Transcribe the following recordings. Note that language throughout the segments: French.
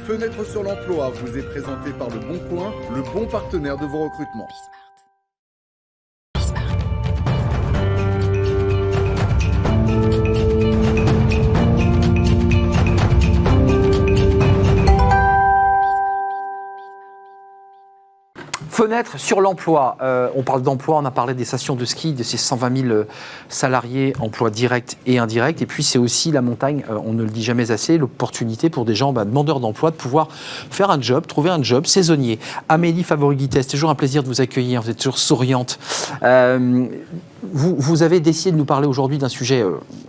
Fenêtre sur l'emploi vous est présenté par Le Bon Coin, le bon partenaire de vos recrutements. Fenêtre sur l'emploi. On parle d'emploi, on a parlé des stations de ski, de ces 120 000 salariés, emplois directs et indirects. Et puis c'est aussi la montagne, on ne le dit jamais assez, l'opportunité pour des gens demandeurs d'emploi de pouvoir faire un job, trouver un job saisonnier. Amélie Favori-Guittet, c'est toujours un plaisir de vous accueillir, vous êtes toujours souriante. Vous avez décidé de nous parler aujourd'hui d'un sujet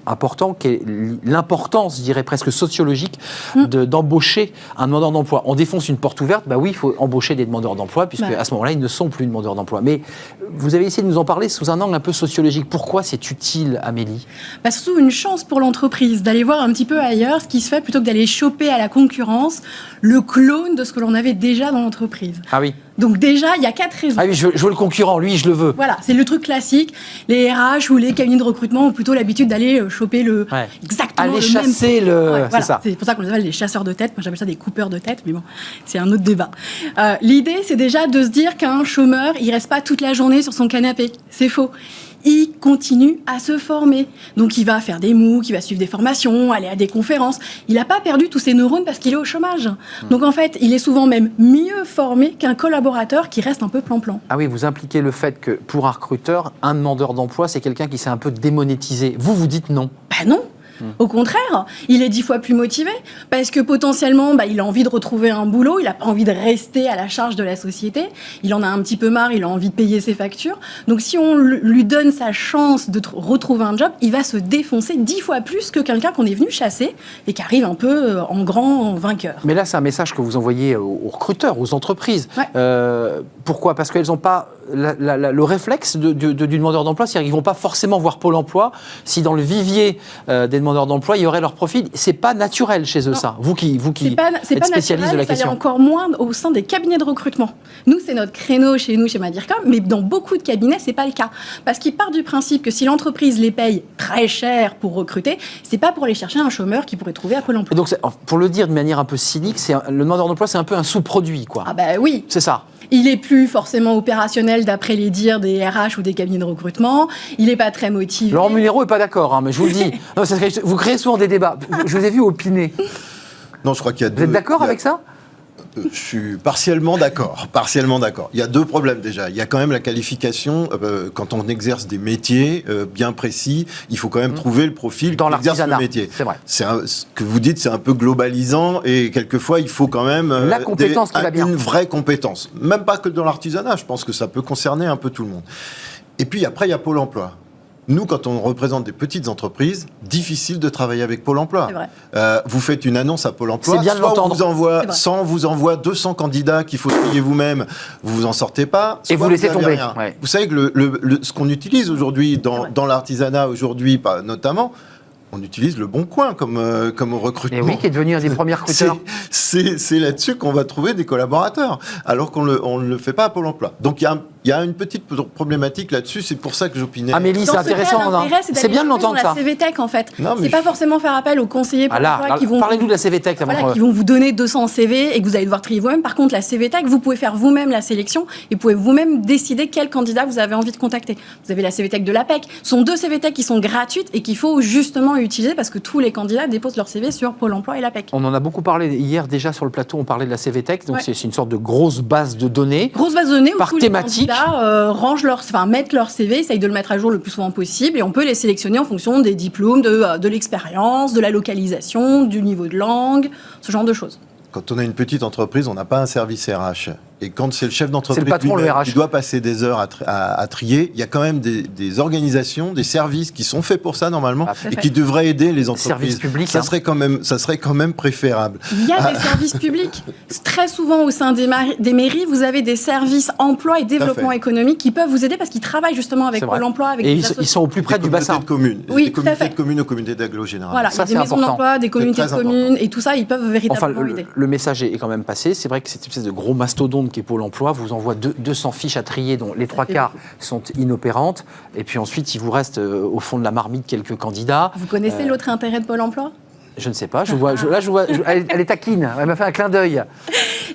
important, qui est l'importance, je dirais presque sociologique, d'embaucher un demandeur d'emploi. On défonce une porte ouverte, oui, il faut embaucher des demandeurs d'emploi, puisque à ce moment-là, ils ne sont plus demandeurs d'emploi. Mais vous avez essayé de nous en parler sous un angle un peu sociologique. Pourquoi c'est utile, Amélie ? Surtout une chance pour l'entreprise d'aller voir un petit peu ailleurs ce qui se fait, plutôt que d'aller choper à la concurrence le clone de ce que l'on avait déjà dans l'entreprise. Ah oui. Donc déjà, il y a 4 raisons. Ah oui, je veux le concurrent, lui, je le veux. Voilà, c'est le truc classique. Les RH ou les cabinets de recrutement ont plutôt l'habitude d'aller choper exactement aller le chasser même... voilà. C'est ça. C'est pour ça qu'on les appelle les chasseurs de tête. Moi, j'appelle ça des coupeurs de tête, mais bon, c'est un autre débat. L'idée, c'est déjà de se dire qu'un chômeur, il reste pas toute la journée sur son canapé. C'est faux. Il continue à se former. Donc, il va faire des MOOC, il va suivre des formations, aller à des conférences. Il n'a pas perdu tous ses neurones parce qu'il est au chômage. Donc, en fait, il est souvent même mieux formé qu'un collaborateur qui reste un peu plan-plan. Ah oui, vous impliquez le fait que pour un recruteur, un demandeur d'emploi, c'est quelqu'un qui s'est un peu démonétisé. Vous dites non. Non. Au contraire, il est 10 fois plus motivé parce que potentiellement, il a envie de retrouver un boulot, il n'a pas envie de rester à la charge de la société, il en a un petit peu marre, il a envie de payer ses factures. Donc si on lui donne sa chance de retrouver un job, il va se défoncer 10 fois plus que quelqu'un qu'on est venu chasser et qui arrive un peu en grand vainqueur. Mais là, c'est un message que vous envoyez aux recruteurs, aux entreprises. Ouais. Pourquoi ? Parce qu'elles n'ont pas le réflexe du demandeur d'emploi, c'est-à-dire qu'ils ne vont pas forcément voir Pôle emploi si dans le vivier des demandeurs d'emploi, il y aurait leur profil. Ce n'est pas naturel chez eux, non. Ça. Vous qui êtes spécialiste de la question. Ça l'est encore moins au sein des cabinets de recrutement. Nous, c'est notre créneau chez nous, chez Madircom, mais dans beaucoup de cabinets, ce n'est pas le cas. Parce qu'ils partent du principe que si l'entreprise les paye très cher pour recruter, ce n'est pas pour aller chercher un chômeur qu'ils pourraient trouver à Pôle emploi. Et donc, pour le dire de manière un peu cynique, le demandeur d'emploi, c'est un peu un sous-produit, quoi. Ah oui. C'est ça. Il n'est plus forcément opérationnel d'après les dires des RH ou des cabinets de recrutement. Il n'est pas très motivé. Laurent Mulero n'est pas d'accord, mais je vous le dis. Non, vous créez souvent des débats. Je vous ai vu opiner. Non, je crois qu'il y a Vous êtes d'accord avec ça ? Je suis partiellement d'accord. Il y a 2 problèmes déjà. Il y a quand même la qualification. Quand on exerce des métiers bien précis, il faut quand même trouver le profil dans qui exerce le métier. C'est vrai. Ce que vous dites, c'est un peu globalisant et quelquefois, il faut quand même la compétence qui va bien. Une vraie compétence. Même pas que dans l'artisanat. Je pense que ça peut concerner un peu tout le monde. Et puis après, il y a Pôle emploi. Nous, quand on représente des petites entreprises, difficile de travailler avec Pôle emploi. C'est vrai. Vous faites une annonce à Pôle emploi, c'est bien soit on vous envoie 200 candidats qu'il faut trier vous-même, vous vous en sortez pas. Et vous laissez tomber. Ouais. Vous savez que ce qu'on utilise aujourd'hui dans l'artisanat, aujourd'hui notamment, on utilise Le Bon Coin comme recrutement. Et oui, qui est devenu un des premiers recruteurs. C'est là-dessus qu'on va trouver des collaborateurs, alors qu'on ne le fait pas à Pôle emploi. Donc il y a une petite problématique là-dessus, c'est pour ça que j'opinais. Amélie, c'est intéressant. C'est bien de l'entendre, ça. La CVTech, en fait. C'est pas forcément faire appel aux conseillers Pôle emploi qui vont... Parlez-nous de la CVTech. Qui vont vous donner 200 CV et que vous allez devoir trier vous-même. Par contre, la CVTech, vous pouvez faire vous-même la sélection et vous pouvez vous-même décider quel candidat vous avez envie de contacter. Vous avez la CVTech de l'APEC. Ce sont 2 CVTech qui sont gratuites et qu'il faut justement utiliser parce que tous les candidats déposent leur CV sur Pôle emploi et l'APEC. On en a beaucoup parlé hier déjà sur le plateau, on parlait de la CVTech, donc c'est une sorte de grosse base de données. Grosse base de données où par tous thématique. Les candidats mettent leur CV, essayent de le mettre à jour le plus souvent possible et on peut les sélectionner en fonction des diplômes, de l'expérience, de la localisation, du niveau de langue, ce genre de choses. Quand on a une petite entreprise, on n'a pas un service RH. Et quand c'est le chef d'entreprise qui doit passer des heures à trier, il y a quand même des organisations, des services qui sont faits pour ça normalement et qui devraient aider les entreprises. Services publics, ça serait quand même préférable. Il y a des services publics. Très souvent au sein des mairies, vous avez des services emploi et développement économique qui peuvent vous aider parce qu'ils travaillent justement avec Pôle emploi. Avec et ils sont au plus près du bassin. De communes. Oui, des comités de communes aux comités d'agglo général. Voilà, ça, des maisons d'emploi, des communautés de communes et tout ça, ils peuvent véritablement aider. Le message est quand même passé. C'est vrai que cette espèce de gros mastodonte qui est Pôle emploi vous envoie 200 fiches à trier, dont les 3/4 sont inopérantes. Et puis ensuite, il vous reste au fond de la marmite quelques candidats. Vous connaissez l'autre intérêt de Pôle emploi ? Je ne sais pas. Elle est taquine. Elle m'a fait un clin d'œil.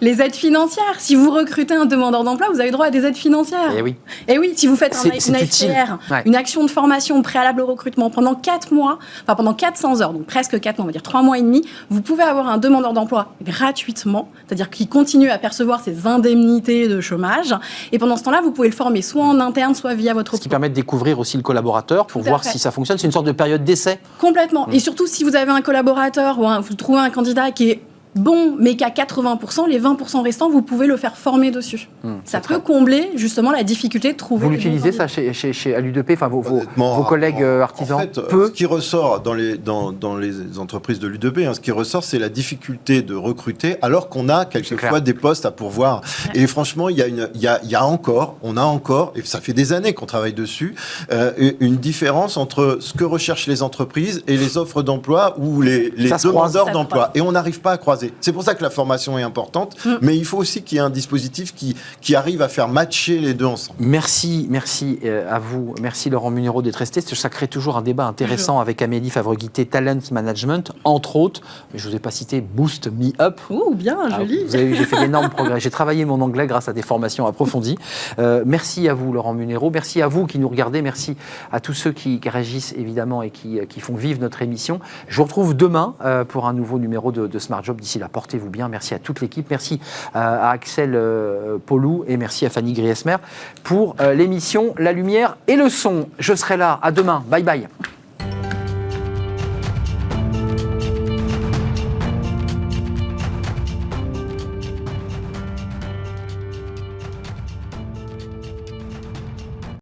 Les aides financières. Si vous recrutez un demandeur d'emploi, vous avez droit à des aides financières. Eh oui. Et oui, si vous faites C'est une utile. AFPR, Ouais. une action de formation préalable au recrutement pendant 4 mois, enfin pendant 400 heures, donc presque 4 mois, on va dire 3 mois et demi, vous pouvez avoir un demandeur d'emploi gratuitement, c'est-à-dire qu'il continue à percevoir ses indemnités de chômage. Et pendant ce temps-là, vous pouvez le former soit en interne, soit via votre Ce qui permet de découvrir aussi le collaborateur pour Tout à voir fait. si ça fonctionne. C'est une sorte de période d'essai. Complètement. Et surtout, si vous avez un collaborateur ou vous trouvez un candidat qui est bon, mais qu'à 80%, les 20% restants, vous pouvez le faire former dessus. Ça peut combler justement la difficulté de trouver. Vous les l'utilisez bons ça chez à l'UDP, enfin Honnêtement, vos collègues artisans En fait, peu. ce qui ressort dans les entreprises de l'UDP, ce qui ressort, c'est la difficulté de recruter, alors qu'on a quelquefois des postes à pourvoir. Ouais. Et franchement, on a encore, et ça fait des années qu'on travaille dessus, une différence entre ce que recherchent les entreprises et les offres d'emploi ou les Ça se croise. demandeurs Ça se d'emploi. croise. Et on n'arrive pas à croiser. C'est pour ça que la formation est importante, mais il faut aussi qu'il y ait un dispositif qui arrive à faire matcher les deux ensemble. Merci à vous. Merci Laurent Munero d'être resté. Ça crée toujours un débat intéressant avec Amélie Favreguité, Talent Management, entre autres. Mais je ne vous ai pas cité Boost Me Up. Oh, bien, joli. Vous avez vu, j'ai fait d'énormes progrès. J'ai travaillé mon anglais grâce à des formations approfondies. Merci à vous, Laurent Munero. Merci à vous qui nous regardez. Merci à tous ceux qui réagissent, évidemment, et qui font vivre notre émission. Je vous retrouve demain pour un nouveau numéro de Smart Job. D'ici là, portez-vous bien. Merci à toute l'équipe. Merci à Axel Paulou et merci à Fanny Griesmer pour l'émission La Lumière et le Son. Je serai là. À demain. Bye bye.